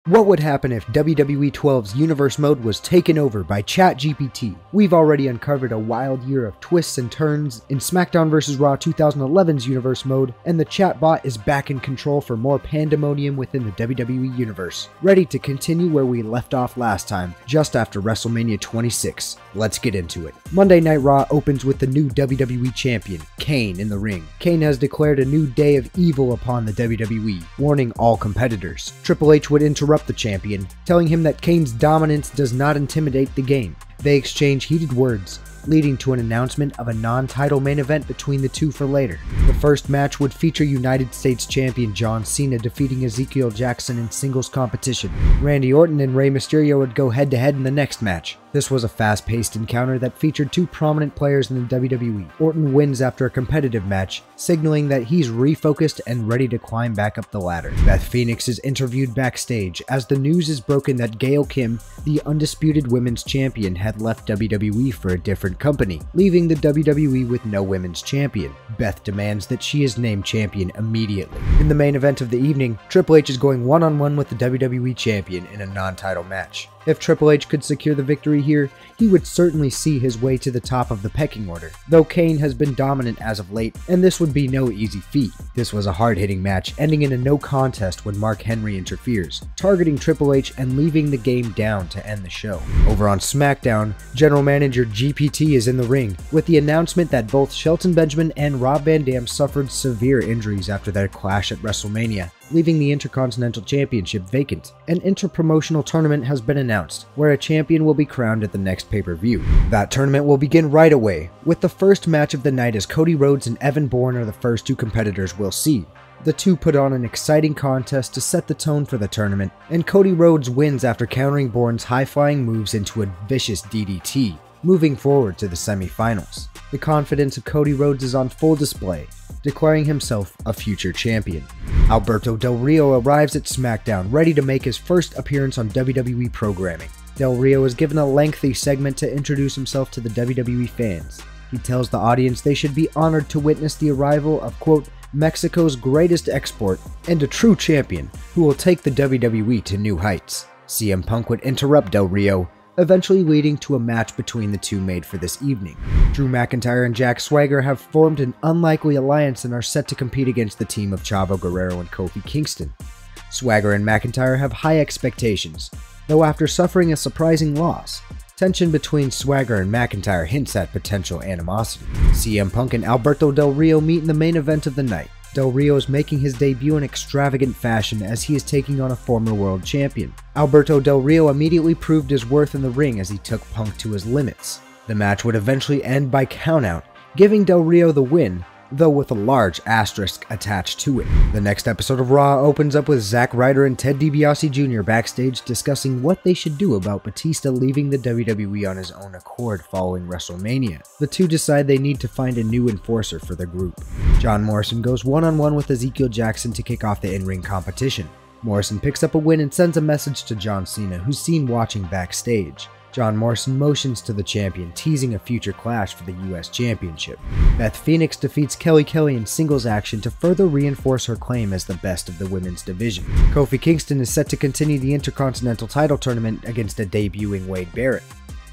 What would happen if WWE'12's universe mode was taken over by ChatGPT? We've already uncovered a wild year of twists and turns in SmackDown vs. Raw 2011's universe mode, and the chatbot is back in control for more pandemonium within the WWE universe. Ready to continue where we left off last time, just after WrestleMania 26. Let's get into it. Monday Night Raw opens with the new WWE Champion, Kane, in the ring. Kane has declared a new day of evil upon the WWE, warning all competitors. Triple H would interrupt the champion, telling him that Kane's dominance does not intimidate the game. They exchange heated words, leading to an announcement of a non-title main event between the two for later. The first match would feature United States Champion John Cena defeating Ezekiel Jackson in singles competition. Randy Orton and Rey Mysterio would go head-to-head in the next match. This was a fast-paced encounter that featured two prominent players in the WWE. Orton wins after a competitive match, signaling that he's refocused and ready to climb back up the ladder. Beth Phoenix is interviewed backstage as the news is broken that Gail Kim, the undisputed women's champion, had left WWE for a different company, leaving the WWE with no women's champion. Beth demands that she is named champion immediately. In the main event of the evening, Triple H is going one-on-one with the WWE champion in a non-title match. If Triple H could secure the victory here, he would certainly see his way to the top of the pecking order, though Kane has been dominant as of late, and this would be no easy feat. This was a hard-hitting match, ending in a no contest when Mark Henry interferes, targeting Triple H and leaving the game down to end the show. Over on SmackDown, General Manager GPT is in the ring, with the announcement that both Shelton Benjamin and Rob Van Dam suffered severe injuries after their clash at WrestleMania, leaving the Intercontinental Championship vacant. An interpromotional tournament has been announced, where a champion will be crowned at the next pay-per-view. That tournament will begin right away, with the first match of the night as Cody Rhodes and Evan Bourne are the first two competitors we'll see. The two put on an exciting contest to set the tone for the tournament, and Cody Rhodes wins after countering Bourne's high-flying moves into a vicious DDT, moving forward to the semi-finals. The confidence of Cody Rhodes is on full display, declaring himself a future champion. Alberto Del Rio arrives at SmackDown, ready to make his first appearance on WWE programming. Del Rio is given a lengthy segment to introduce himself to the WWE fans. He tells the audience they should be honored to witness the arrival of, quote, Mexico's greatest export and a true champion who will take the WWE to new heights. CM Punk would interrupt Del Rio, eventually leading to a match between the two made for this evening. Drew McIntyre and Jack Swagger have formed an unlikely alliance and are set to compete against the team of Chavo Guerrero and Kofi Kingston. Swagger and McIntyre have high expectations, though after suffering a surprising loss, tension between Swagger and McIntyre hints at potential animosity. CM Punk and Alberto Del Rio meet in the main event of the night. Del Rio is making his debut in extravagant fashion as he is taking on a former world champion. Alberto Del Rio immediately proved his worth in the ring as he took Punk to his limits. The match would eventually end by countout, giving Del Rio the win, though with a large asterisk attached to it. The next episode of Raw opens up with Zack Ryder and Ted DiBiase Jr. backstage discussing what they should do about Batista leaving the WWE on his own accord following WrestleMania. The two decide they need to find a new enforcer for the group. John Morrison goes one-on-one with Ezekiel Jackson to kick off the in-ring competition. Morrison picks up a win and sends a message to John Cena, who's seen watching backstage. John Morrison motions to the champion, teasing a future clash for the US Championship. Beth Phoenix defeats Kelly Kelly in singles action to further reinforce her claim as the best of the women's division. Kofi Kingston is set to continue the Intercontinental title tournament against a debuting Wade Barrett,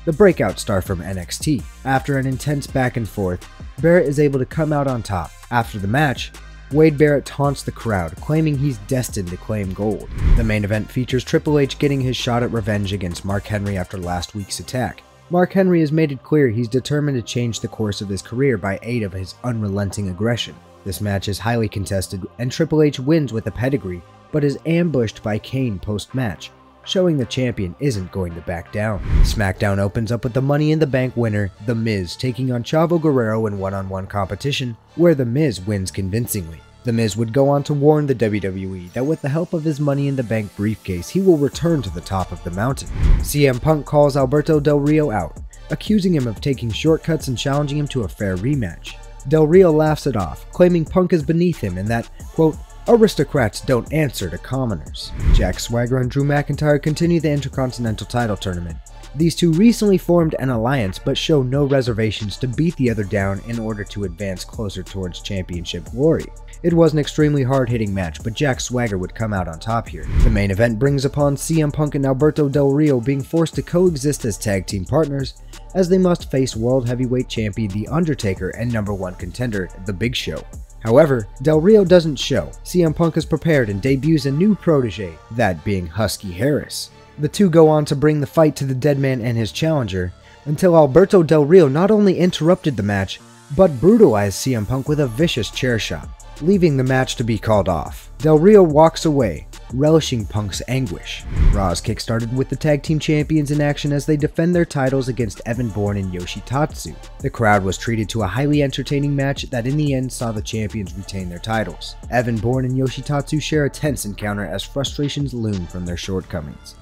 the breakout star from NXT. After an intense back and forth, Barrett is able to come out on top. After the match, Wade Barrett taunts the crowd, claiming he's destined to claim gold. The main event features Triple H getting his shot at revenge against Mark Henry after last week's attack. Mark Henry has made it clear he's determined to change the course of his career by aid of his unrelenting aggression. This match is highly contested, and Triple H wins with a pedigree, but is ambushed by Kane post-match, showing the champion isn't going to back down. SmackDown opens up with the Money in the Bank winner, The Miz, taking on Chavo Guerrero in one-on-one competition, where The Miz wins convincingly. The Miz would go on to warn the WWE that with the help of his Money in the Bank briefcase, he will return to the top of the mountain. CM Punk calls Alberto Del Rio out, accusing him of taking shortcuts and challenging him to a fair rematch. Del Rio laughs it off, claiming Punk is beneath him and that, quote, aristocrats don't answer to commoners. Jack Swagger and Drew McIntyre continue the Intercontinental title tournament. These two recently formed an alliance but show no reservations to beat the other down in order to advance closer towards championship glory. It was an extremely hard-hitting match, but Jack Swagger would come out on top here. The main event brings upon CM Punk and Alberto Del Rio being forced to coexist as tag team partners, as they must face World Heavyweight Champion The Undertaker and #1 contender The Big Show. However, Del Rio doesn't show. CM Punk is prepared and debuts a new protege, that being Husky Harris. The two go on to bring the fight to the Deadman and his challenger, until Alberto Del Rio not only interrupted the match, but brutalized CM Punk with a vicious chair shot, leaving the match to be called off. Del Rio walks away, relishing Punk's anguish. Raw's kickstarted with the tag team champions in action as they defend their titles against Evan Bourne and Yoshitatsu. The crowd was treated to a highly entertaining match that in the end saw the champions retain their titles. Evan Bourne and Yoshitatsu share a tense encounter as frustrations loom from their shortcomings.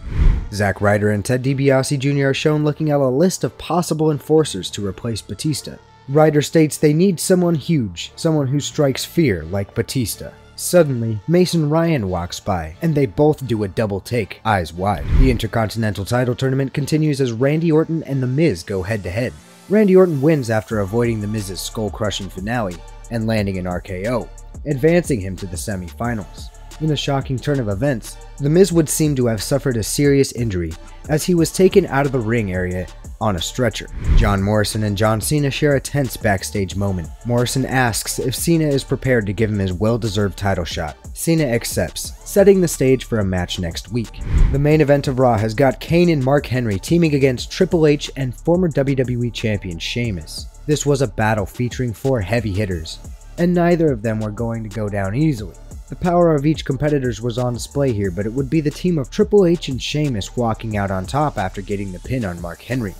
Zack Ryder and Ted DiBiase Jr. are shown looking at a list of possible enforcers to replace Batista. Ryder states they need someone huge, someone who strikes fear like Batista. Suddenly, Mason Ryan walks by, and they both do a double take, eyes wide. The Intercontinental title tournament continues as Randy Orton and The Miz go head-to-head. Randy Orton wins after avoiding The Miz's skull-crushing finale and landing an RKO, advancing him to the semi-finals. In a shocking turn of events, The Miz would seem to have suffered a serious injury as he was taken out of the ring area on a stretcher. John Morrison and John Cena share a tense backstage moment. Morrison asks if Cena is prepared to give him his well-deserved title shot. Cena accepts, setting the stage for a match next week. The main event of Raw has got Kane and Mark Henry teaming against Triple H and former WWE Champion Sheamus. This was a battle featuring 4 heavy hitters, and neither of them were going to go down easily. The power of each competitor was on display here, but it would be the team of Triple H and Sheamus walking out on top after getting the pin on Mark Henry.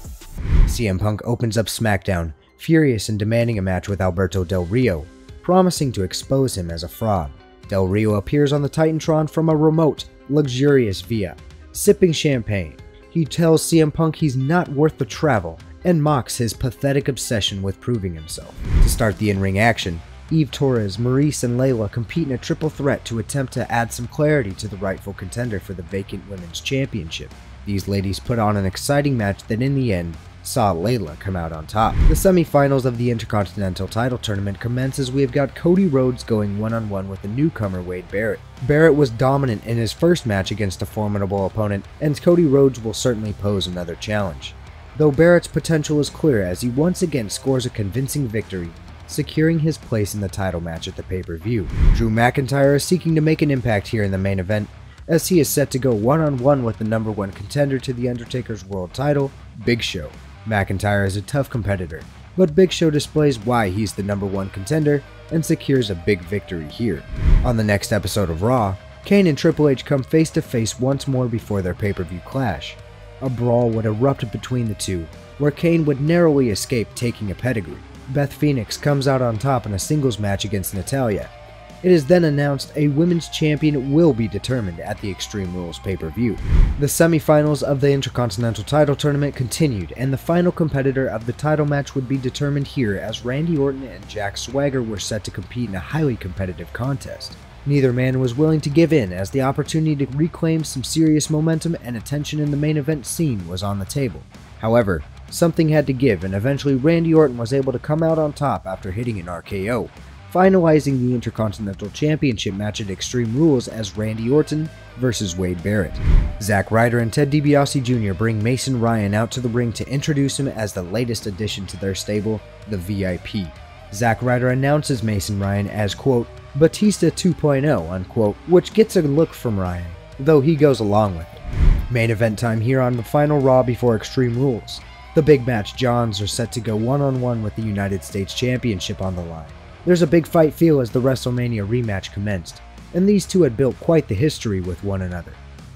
CM Punk opens up SmackDown, furious and demanding a match with Alberto Del Rio, promising to expose him as a fraud. Del Rio appears on the Titantron from a remote, luxurious villa, sipping champagne. He tells CM Punk he's not worth the travel, and mocks his pathetic obsession with proving himself. To start the in-ring action, Eve Torres, Maurice, and Layla compete in a triple threat to attempt to add some clarity to the rightful contender for the vacant Women's Championship. These ladies put on an exciting match that in the end saw Layla come out on top. The semi-finals of the Intercontinental title tournament commence as we have got Cody Rhodes going one-on-one with the newcomer Wade Barrett. Barrett was dominant in his first match against a formidable opponent, and Cody Rhodes will certainly pose another challenge. Though Barrett's potential is clear as he once again scores a convincing victory, securing his place in the title match at the pay-per-view. Drew McIntyre is seeking to make an impact here in the main event, as he is set to go one-on-one with the #1 contender to The Undertaker's world title, Big Show. McIntyre is a tough competitor, but Big Show displays why he's the #1 contender and secures a big victory here. On the next episode of Raw, Kane and Triple H come face to face once more before their pay-per-view clash. A brawl would erupt between the two, where Kane would narrowly escape taking a pedigree. Beth Phoenix comes out on top in a singles match against Natalya. It is then announced a women's champion will be determined at the Extreme Rules pay-per-view. The semi-finals of the Intercontinental title tournament continued, and the final competitor of the title match would be determined here as Randy Orton and Jack Swagger were set to compete in a highly competitive contest. Neither man was willing to give in as the opportunity to reclaim some serious momentum and attention in the main event scene was on the table. However, something had to give, and eventually Randy Orton was able to come out on top after hitting an RKO, finalizing the Intercontinental Championship match at Extreme Rules as Randy Orton versus Wade Barrett. Zack Ryder and Ted DiBiase Jr. bring Mason Ryan out to the ring to introduce him as the latest addition to their stable, the VIP. Zack Ryder announces Mason Ryan as, quote, Batista 2.0, unquote, which gets a look from Ryan, though he goes along with it. Main event time here on the final Raw before Extreme Rules. The big match Johns are set to go one-on-one with the United States Championship on the line. There's a big fight feel as the WrestleMania rematch commenced, and these two had built quite the history with one another.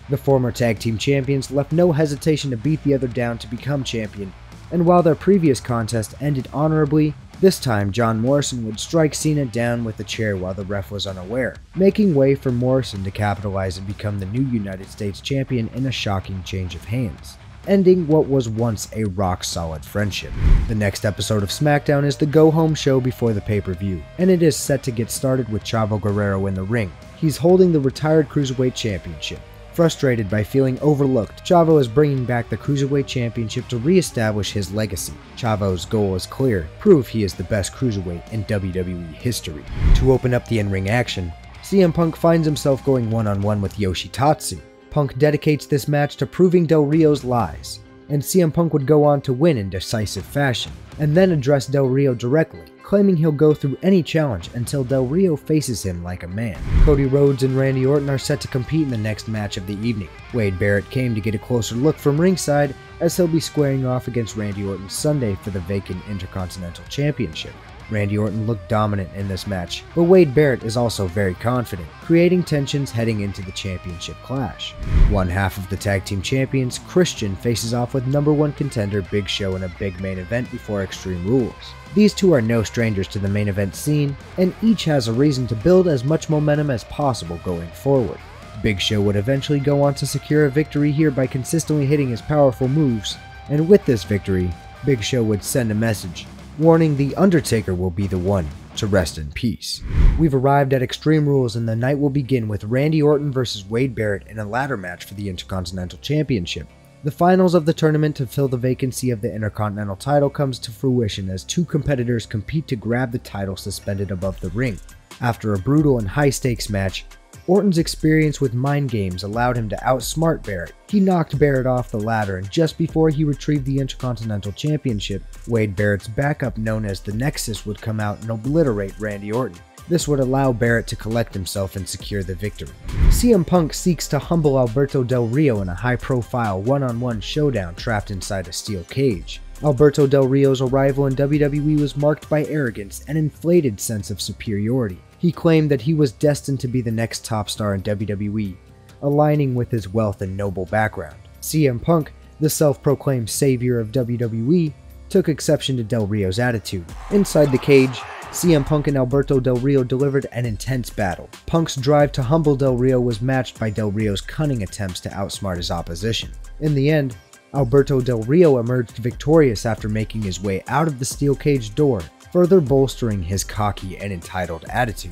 The former tag team champions left no hesitation to beat the other down to become champion, and while their previous contest ended honorably, this time John Morrison would strike Cena down with a chair while the ref was unaware, making way for Morrison to capitalize and become the new United States champion in a shocking change of hands, ending what was once a rock-solid friendship. The next episode of SmackDown is the go-home show before the pay-per-view, and it is set to get started with Chavo Guerrero in the ring. He's holding the retired Cruiserweight Championship. Frustrated by feeling overlooked, Chavo is bringing back the Cruiserweight Championship to re-establish his legacy. Chavo's goal is clear: prove he is the best Cruiserweight in WWE history. To open up the in-ring action, CM Punk finds himself going one-on-one with Yoshitatsu. Punk dedicates this match to proving Del Rio's lies, and CM Punk would go on to win in decisive fashion, and then address Del Rio directly, claiming he'll go through any challenge until Del Rio faces him like a man. Cody Rhodes and Randy Orton are set to compete in the next match of the evening. Wade Barrett came to get a closer look from ringside, as he'll be squaring off against Randy Orton Sunday for the vacant Intercontinental Championship. Randy Orton looked dominant in this match, but Wade Barrett is also very confident, creating tensions heading into the championship clash. One half of the tag team champions, Christian, faces off with #1 contender Big Show in a big main event before Extreme Rules. These two are no strangers to the main event scene, and each has a reason to build as much momentum as possible going forward. Big Show would eventually go on to secure a victory here by consistently hitting his powerful moves, and with this victory, Big Show would send a message, warning The Undertaker will be the one to rest in peace. We've arrived at Extreme Rules, and the night will begin with Randy Orton versus Wade Barrett in a ladder match for the Intercontinental Championship. The finals of the tournament to fill the vacancy of the Intercontinental title comes to fruition as two competitors compete to grab the title suspended above the ring. After a brutal and high-stakes match, Orton's experience with mind games allowed him to outsmart Barrett. He knocked Barrett off the ladder, and just before he retrieved the Intercontinental Championship, Wade Barrett's backup known as the Nexus would come out and obliterate Randy Orton. This would allow Barrett to collect himself and secure the victory. CM Punk seeks to humble Alberto Del Rio in a high-profile one-on-one showdown trapped inside a steel cage. Alberto Del Rio's arrival in WWE was marked by arrogance and inflated sense of superiority. He claimed that he was destined to be the next top star in WWE, aligning with his wealth and noble background. CM Punk, the self-proclaimed savior of WWE, took exception to Del Rio's attitude. Inside the cage, CM Punk and Alberto Del Rio delivered an intense battle. Punk's drive to humble Del Rio was matched by Del Rio's cunning attempts to outsmart his opposition. In the end, Alberto Del Rio emerged victorious after making his way out of the steel cage door, further bolstering his cocky and entitled attitude.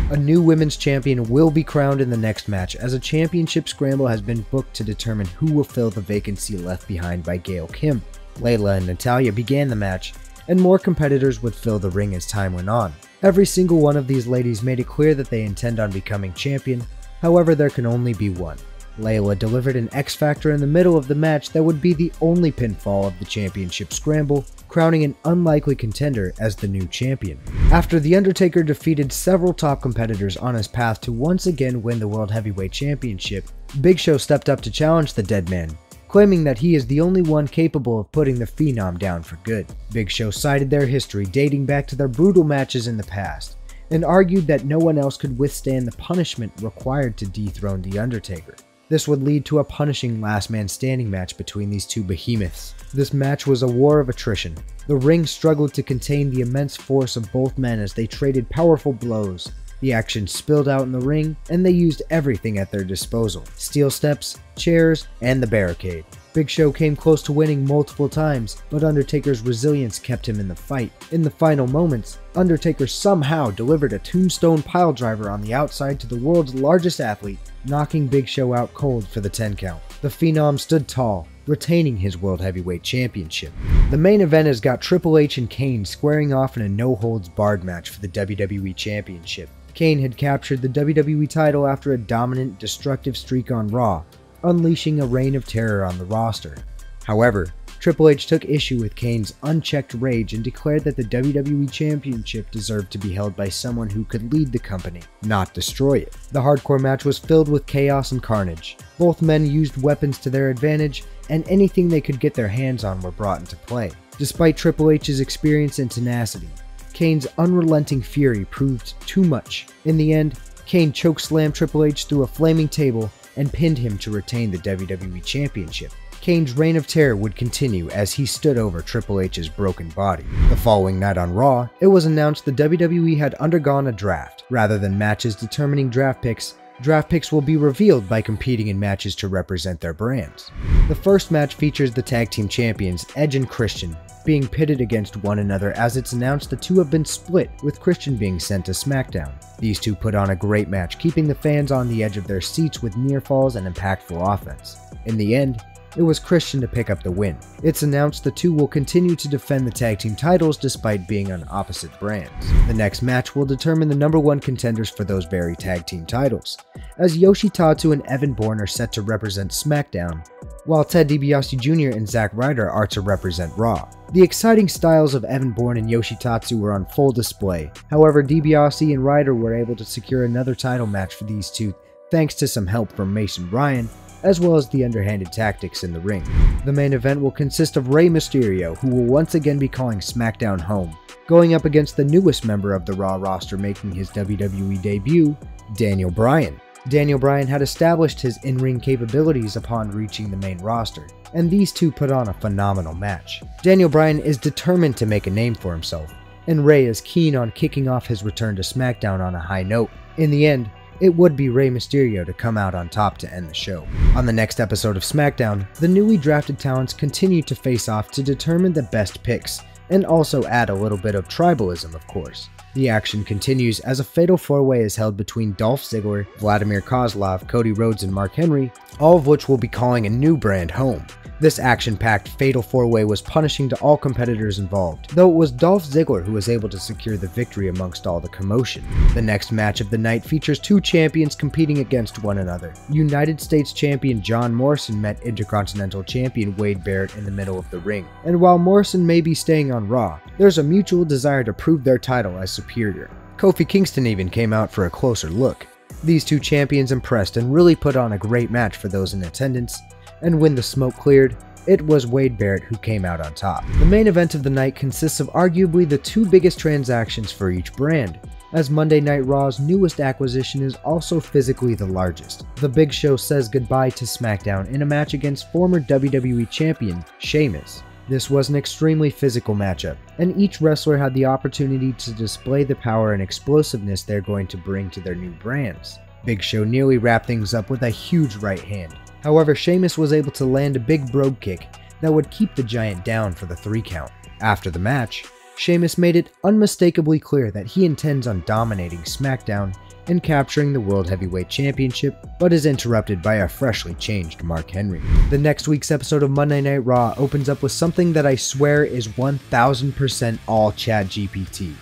A new women's champion will be crowned in the next match, as a championship scramble has been booked to determine who will fill the vacancy left behind by Gail Kim. Layla and Natalya began the match, and more competitors would fill the ring as time went on. Every single one of these ladies made it clear that they intend on becoming champion, however there can only be one. Layla delivered an X Factor in the middle of the match that would be the only pinfall of the championship scramble, crowning an unlikely contender as the new champion. After The Undertaker defeated several top competitors on his path to once again win the World Heavyweight Championship, Big Show stepped up to challenge the dead man, claiming that he is the only one capable of putting the Phenom down for good. Big Show cited their history dating back to their brutal matches in the past, and argued that no one else could withstand the punishment required to dethrone The Undertaker. This would lead to a punishing last man standing match between these two behemoths. This match was a war of attrition. The ring struggled to contain the immense force of both men as they traded powerful blows. The action spilled out in the ring, and they used everything at their disposal: steel steps, chairs, and the barricade. Big Show came close to winning multiple times, but Undertaker's resilience kept him in the fight. In the final moments, Undertaker somehow delivered a tombstone piledriver on the outside to the world's largest athlete, knocking Big Show out cold for the 10 count. The Phenom stood tall, retaining his World Heavyweight Championship. The main event has got Triple H and Kane squaring off in a no-holds-barred match for the WWE Championship. Kane had captured the WWE title after a dominant, destructive streak on Raw, unleashing a reign of terror on the roster. However, Triple H took issue with Kane's unchecked rage and declared that the WWE Championship deserved to be held by someone who could lead the company, not destroy it. The hardcore match was filled with chaos and carnage. Both men used weapons to their advantage, and anything they could get their hands on were brought into play. Despite Triple H's experience and tenacity, Kane's unrelenting fury proved too much. In the end, Kane chokeslammed Triple H through a flaming table and pinned him to retain the WWE Championship. Kane's reign of terror would continue as he stood over Triple H's broken body. The following night on Raw, it was announced the WWE had undergone a draft. Rather than matches determining draft picks, Draft picks will be revealed by competing in matches to represent their brands. The first match features the tag team champions Edge and Christian being pitted against one another, as it's announced the two have been split, with Christian being sent to SmackDown. These two put on a great match, keeping the fans on the edge of their seats with near falls and impactful offense. In the end, it was Christian to pick up the win. It's announced the two will continue to defend the tag team titles despite being on opposite brands. The next match will determine the #1 contenders for those very tag team titles, as Yoshitatsu and Evan Bourne are set to represent SmackDown, while Ted DiBiase Jr. and Zack Ryder are to represent Raw. The exciting styles of Evan Bourne and Yoshitatsu were on full display. However, DiBiase and Ryder were able to secure another title match for these two thanks to some help from Mason Ryan, as well as the underhanded tactics in the ring. The main event will consist of Rey Mysterio, who will once again be calling SmackDown home, going up against the newest member of the Raw roster making his WWE debut, Daniel Bryan. Daniel Bryan had established his in-ring capabilities upon reaching the main roster, and these two put on a phenomenal match. Daniel Bryan is determined to make a name for himself, and Rey is keen on kicking off his return to SmackDown on a high note. In the end, it would be Rey Mysterio to come out on top to end the show. On the next episode of SmackDown, the newly drafted talents continue to face off to determine the best picks, and also add a little bit of tribalism, of course. The action continues as a fatal four-way is held between Dolph Ziggler, Vladimir Kozlov, Cody Rhodes, and Mark Henry, all of which will be calling a new brand home. This action-packed fatal four-way was punishing to all competitors involved, though it was Dolph Ziggler who was able to secure the victory amongst all the commotion. The next match of the night features two champions competing against one another. United States Champion John Morrison met Intercontinental Champion Wade Barrett in the middle of the ring, and while Morrison may be staying on Raw, there's a mutual desire to prove their title as superior. Kofi Kingston even came out for a closer look. These two champions impressed and really put on a great match for those in attendance, and when the smoke cleared, it was Wade Barrett who came out on top. The main event of the night consists of arguably the two biggest transactions for each brand, as Monday Night Raw's newest acquisition is also physically the largest. The Big Show says goodbye to SmackDown in a match against former WWE Champion Sheamus. This was an extremely physical matchup, and each wrestler had the opportunity to display the power and explosiveness they're going to bring to their new brands. Big Show nearly wrapped things up with a huge right hand. However, Sheamus was able to land a big brogue kick that would keep the Giant down for the 3 count. After the match, Sheamus made it unmistakably clear that he intends on dominating SmackDown and capturing the World Heavyweight Championship, but is interrupted by a freshly changed Mark Henry. The next week's episode of Monday Night Raw opens up with something that I swear is 1000% all ChatGPT.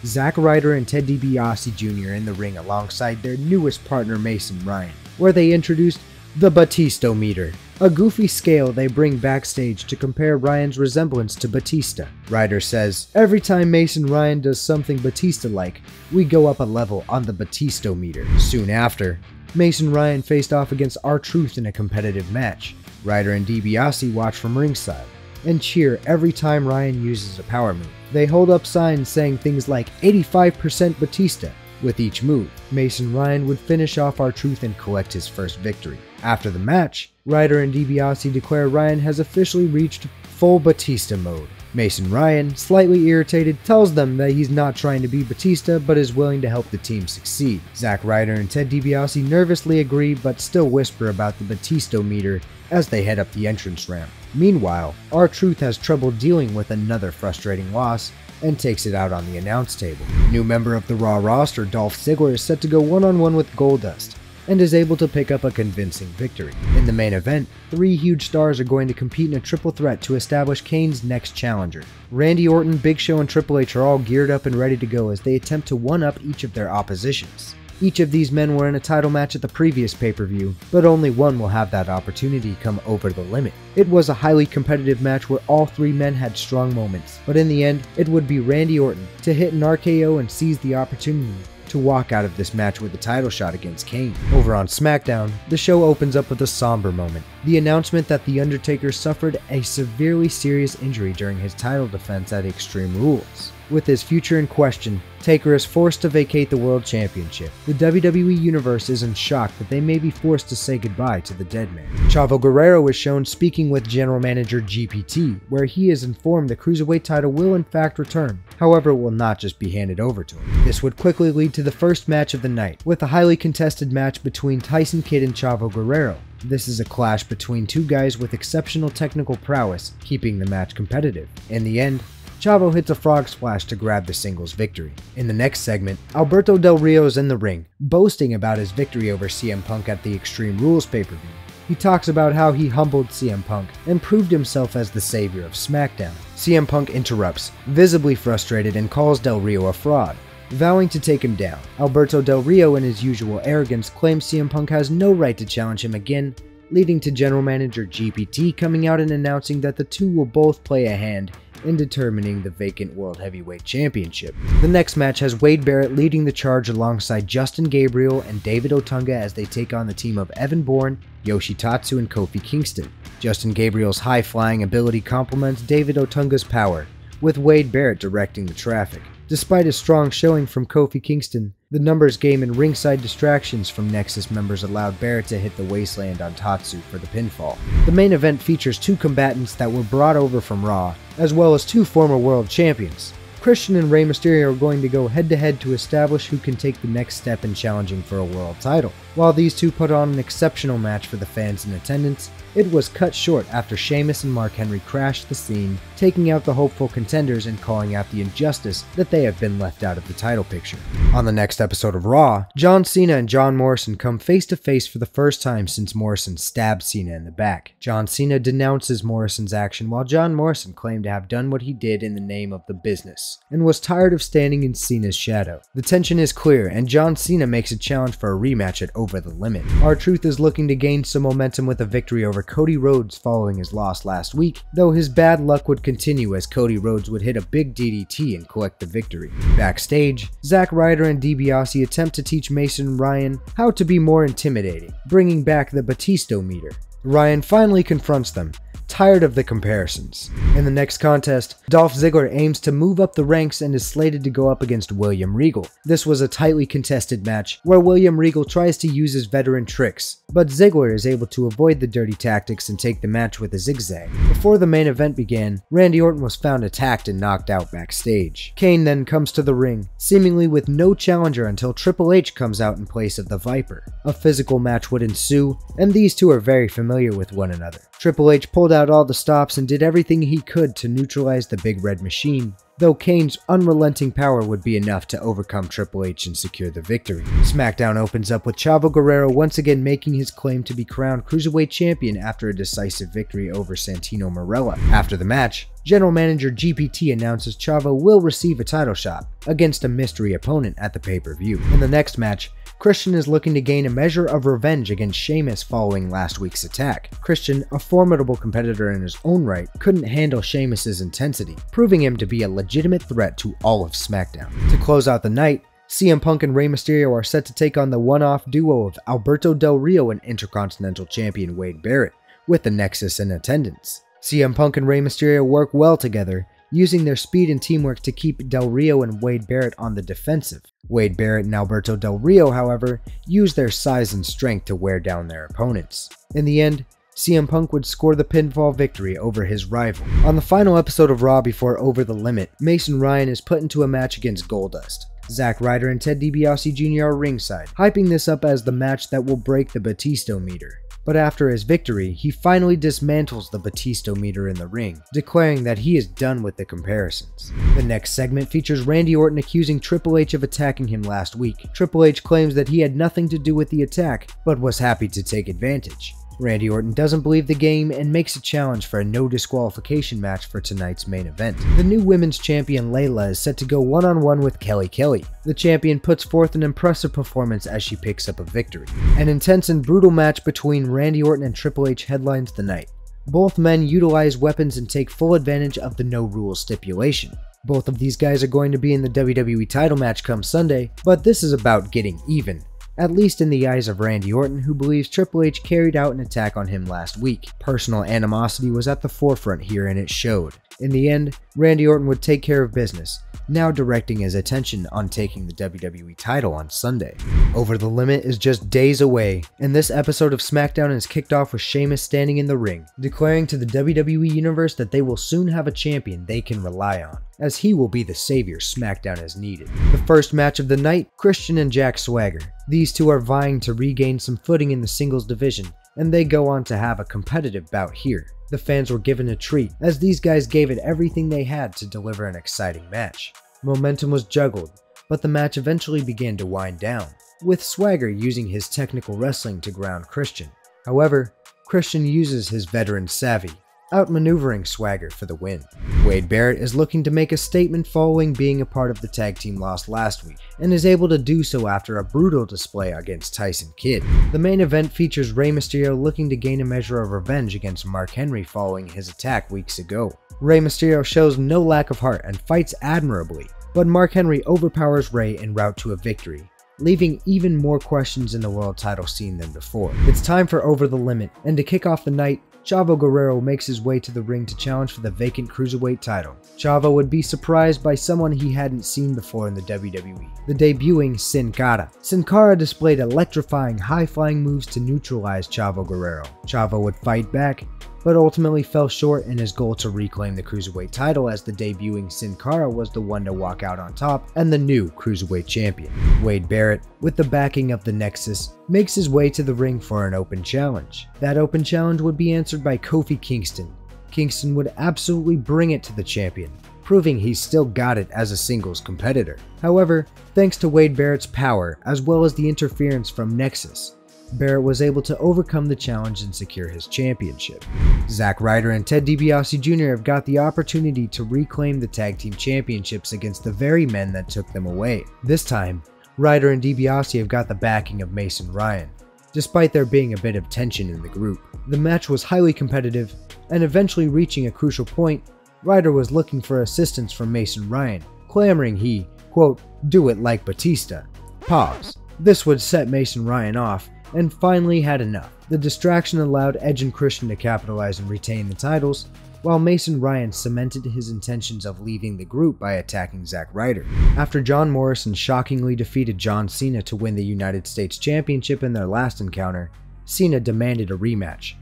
Zack Ryder and Ted DiBiase Jr. in the ring alongside their newest partner Mason Ryan, where they introduced the Batistometer, a goofy scale they bring backstage to compare Ryan's resemblance to Batista. Ryder says, every time Mason Ryan does something Batista-like, we go up a level on the Batistometer. Soon after, Mason Ryan faced off against R-Truth in a competitive match. Ryder and DiBiase watch from ringside and cheer every time Ryan uses a power move. They hold up signs saying things like 85% Batista. With each move, Mason Ryan would finish off R-Truth and collect his first victory. After the match, Ryder and DiBiase declare Ryan has officially reached full Batista mode. Mason Ryan, slightly irritated, tells them that he's not trying to be Batista but is willing to help the team succeed. Zack Ryder and Ted DiBiase nervously agree but still whisper about the Batistometer as they head up the entrance ramp. Meanwhile, R-Truth has trouble dealing with another frustrating loss and takes it out on the announce table. New member of the Raw roster, Dolph Ziggler, is set to go one-on-one with Goldust and is able to pick up a convincing victory. In the main event, 3 huge stars are going to compete in a triple threat to establish Kane's next challenger. Randy Orton, Big Show, and Triple H are all geared up and ready to go as they attempt to one-up each of their oppositions. Each of these men were in a title match at the previous pay-per-view, but only one will have that opportunity come over the limit. It was a highly competitive match where all 3 men had strong moments, but in the end, it would be Randy Orton to hit an RKO and seize the opportunity to walk out of this match with a title shot against Kane. Over on SmackDown, the show opens up with a somber moment. The announcement that The Undertaker suffered a severely serious injury during his title defense at Extreme Rules. With his future in question, Taker is forced to vacate the World Championship. The WWE Universe is in shock that they may be forced to say goodbye to the dead man. Chavo Guerrero is shown speaking with General Manager GPT, where he is informed the Cruiserweight title will in fact return. However, it will not just be handed over to him. This would quickly lead to the first match of the night, with a highly contested match between Tyson Kidd and Chavo Guerrero. This is a clash between two guys with exceptional technical prowess, keeping the match competitive. In the end, Chavo hits a frog splash to grab the singles victory. In the next segment, Alberto Del Rio is in the ring, boasting about his victory over CM Punk at the Extreme Rules pay-per-view. He talks about how he humbled CM Punk and proved himself as the savior of SmackDown. CM Punk interrupts, visibly frustrated, and calls Del Rio a fraud, vowing to take him down. Alberto Del Rio, in his usual arrogance, claims CM Punk has no right to challenge him again, leading to General Manager GPT coming out and announcing that the two will both play a hand in determining the vacant World Heavyweight Championship. The next match has Wade Barrett leading the charge alongside Justin Gabriel and David Otunga as they take on the team of Evan Bourne, Yoshitatsu, and Kofi Kingston. Justin Gabriel's high-flying ability complements David Otunga's power, with Wade Barrett directing the traffic. Despite a strong showing from Kofi Kingston, the numbers game and ringside distractions from Nexus members allowed Barrett to hit the wasteland on Tatsu for the pinfall. The main event features two combatants that were brought over from Raw, as well as two former world champions. Christian and Rey Mysterio are going to go head-to-head to establish who can take the next step in challenging for a world title. While these two put on an exceptional match for the fans in attendance, it was cut short after Sheamus and Mark Henry crashed the scene, taking out the hopeful contenders and calling out the injustice that they have been left out of the title picture. On the next episode of Raw, John Cena and John Morrison come face-to-face for the first time since Morrison stabbed Cena in the back. John Cena denounces Morrison's action, while John Morrison claimed to have done what he did in the name of the business, and was tired of standing in Cena's shadow. The tension is clear, and John Cena makes a challenge for a rematch at Over the Limit. R-Truth is looking to gain some momentum with a victory over Cody Rhodes following his loss last week, though his bad luck would continue as Cody Rhodes would hit a big DDT and collect the victory. Backstage, Zack Ryder and DiBiase attempt to teach Mason Ryan how to be more intimidating, bringing back the Batista meter. Ryan finally confronts them, tired of the comparisons. In the next contest, Dolph Ziggler aims to move up the ranks and is slated to go up against William Regal. This was a tightly contested match where William Regal tries to use his veteran tricks, but Ziggler is able to avoid the dirty tactics and take the match with a zigzag. Before the main event began, Randy Orton was found attacked and knocked out backstage. Kane then comes to the ring, seemingly with no challenger until Triple H comes out in place of the Viper. A physical match would ensue, and these two are very familiar with one another. Triple H pulled out all the stops and did everything he could to neutralize the Big Red Machine, though Kane's unrelenting power would be enough to overcome Triple H and secure the victory. SmackDown opens up with Chavo Guerrero once again making his claim to be crowned Cruiserweight Champion after a decisive victory over Santino Marella. After the match, General Manager GPT announces Chavo will receive a title shot against a mystery opponent at the pay-per-view. In the next match, Christian is looking to gain a measure of revenge against Sheamus following last week's attack. Christian, a formidable competitor in his own right, couldn't handle Sheamus's intensity, proving him to be a legitimate threat to all of SmackDown. To close out the night, CM Punk and Rey Mysterio are set to take on the one-off duo of Alberto Del Rio and Intercontinental Champion Wade Barrett, with the Nexus in attendance. CM Punk and Rey Mysterio work well together, using their speed and teamwork to keep Del Rio and Wade Barrett on the defensive. Wade Barrett and Alberto Del Rio, however, use their size and strength to wear down their opponents. In the end, CM Punk would score the pinfall victory over his rival. On the final episode of Raw before Over the Limit, Mason Ryan is put into a match against Goldust. Zack Ryder and Ted DiBiase Jr. are ringside, hyping this up as the match that will break the Batista meter. But after his victory, he finally dismantles the Batista meter in the ring, declaring that he is done with the comparisons. The next segment features Randy Orton accusing Triple H of attacking him last week. Triple H claims that he had nothing to do with the attack, but was happy to take advantage. Randy Orton doesn't believe the game and makes a challenge for a no disqualification match for tonight's main event. The new women's champion Layla is set to go one-on-one with Kelly Kelly. The champion puts forth an impressive performance as she picks up a victory. An intense and brutal match between Randy Orton and Triple H headlines the night. Both men utilize weapons and take full advantage of the no rules stipulation. Both of these guys are going to be in the WWE title match come Sunday, but this is about getting even. at least in the eyes of Randy Orton, who believes Triple H carried out an attack on him last week. Personal animosity was at the forefront here and it showed. In the end, Randy Orton would take care of business, now directing his attention on taking the WWE title on Sunday. Over the Limit is just days away, and this episode of SmackDown is kicked off with Sheamus standing in the ring, declaring to the WWE Universe that they will soon have a champion they can rely on, as he will be the savior SmackDown has needed. The first match of the night, Christian and Jack Swagger. These two are vying to regain some footing in the singles division, and they go on to have a competitive bout here. The fans were given a treat, as these guys gave it everything they had to deliver an exciting match. Momentum was juggled, but the match eventually began to wind down, with Swagger using his technical wrestling to ground Christian. However, Christian uses his veteran savvy, outmaneuvering Swagger for the win. Wade Barrett is looking to make a statement following being a part of the tag team loss last week, and is able to do so after a brutal display against Tyson Kidd. The main event features Rey Mysterio looking to gain a measure of revenge against Mark Henry following his attack weeks ago. Rey Mysterio shows no lack of heart and fights admirably, but Mark Henry overpowers Rey en route to a victory, leaving even more questions in the world title scene than before. It's time for Over the Limit, and to kick off the night, Chavo Guerrero makes his way to the ring to challenge for the vacant Cruiserweight title. Chavo would be surprised by someone he hadn't seen before in the WWE, the debuting Sin Cara. Sin Cara displayed electrifying, high-flying moves to neutralize Chavo Guerrero. Chavo would fight back, but ultimately fell short in his goal to reclaim the Cruiserweight title, as the debuting Sin Cara was the one to walk out on top and the new Cruiserweight champion. Wade Barrett, with the backing of the Nexus, makes his way to the ring for an open challenge. That open challenge would be answered by Kofi Kingston. Kingston would absolutely bring it to the champion, proving he's still got it as a singles competitor. However, thanks to Wade Barrett's power as well as the interference from Nexus, Barrett was able to overcome the challenge and secure his championship. Zack Ryder and Ted DiBiase Jr. have got the opportunity to reclaim the tag team championships against the very men that took them away. This time, Ryder and DiBiase have got the backing of Mason Ryan, despite there being a bit of tension in the group. The match was highly competitive, and eventually reaching a crucial point, Ryder was looking for assistance from Mason Ryan, clamoring he, quote, "do it like Batista." Pause. This would set Mason Ryan off, and finally had enough. The distraction allowed Edge and Christian to capitalize and retain the titles, while Mason Ryan cemented his intentions of leaving the group by attacking Zack Ryder. After John Morrison shockingly defeated John Cena to win the United States Championship in their last encounter, Cena demanded a rematch,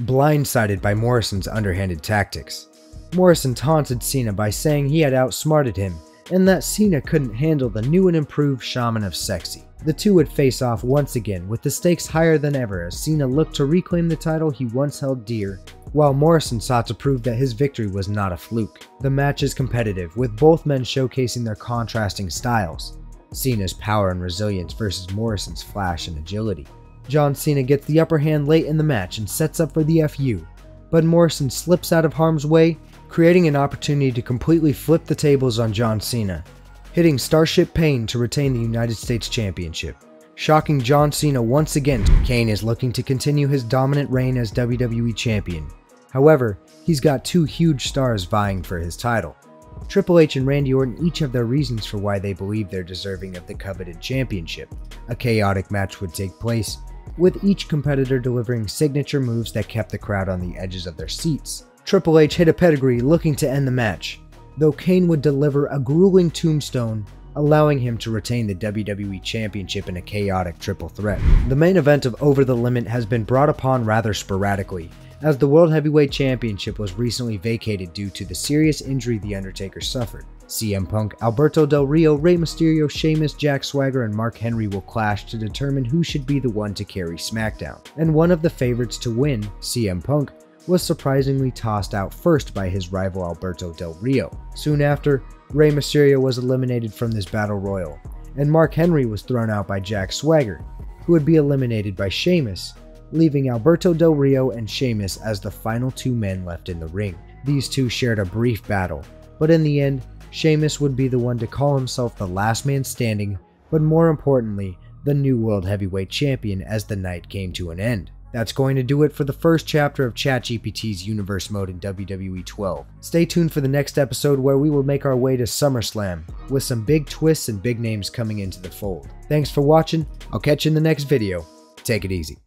blindsided by Morrison's underhanded tactics. Morrison taunted Cena by saying he had outsmarted him, and that Cena couldn't handle the new and improved Shaman of Sexy. The two would face off once again, with the stakes higher than ever as Cena looked to reclaim the title he once held dear, while Morrison sought to prove that his victory was not a fluke. The match is competitive, with both men showcasing their contrasting styles, Cena's power and resilience versus Morrison's flash and agility. John Cena gets the upper hand late in the match and sets up for the FU, but Morrison slips out of harm's way, creating an opportunity to completely flip the tables on John Cena, hitting Starship Pain to retain the United States Championship. Shocking John Cena once again, Kane is looking to continue his dominant reign as WWE Champion. However, he's got two huge stars vying for his title. Triple H and Randy Orton each have their reasons for why they believe they're deserving of the coveted championship. A chaotic match would take place, with each competitor delivering signature moves that kept the crowd on the edges of their seats. Triple H hit a pedigree looking to end the match, though Kane would deliver a grueling tombstone, allowing him to retain the WWE Championship in a chaotic triple threat. The main event of Over the Limit has been brought upon rather sporadically, as the World Heavyweight Championship was recently vacated due to the serious injury The Undertaker suffered. CM Punk, Alberto Del Rio, Rey Mysterio, Sheamus, Jack Swagger, and Mark Henry will clash to determine who should be the one to carry SmackDown. And one of the favorites to win, CM Punk, was surprisingly tossed out first by his rival Alberto Del Rio. Soon after, Rey Mysterio was eliminated from this battle royal, and Mark Henry was thrown out by Jack Swagger, who would be eliminated by Sheamus, leaving Alberto Del Rio and Sheamus as the final two men left in the ring. These two shared a brief battle, but in the end, Sheamus would be the one to call himself the last man standing, but more importantly, the new World Heavyweight Champion as the night came to an end. That's going to do it for the first chapter of ChatGPT's universe mode in WWE 12. Stay tuned for the next episode where we will make our way to SummerSlam, with some big twists and big names coming into the fold. Thanks for watching, I'll catch you in the next video. Take it easy.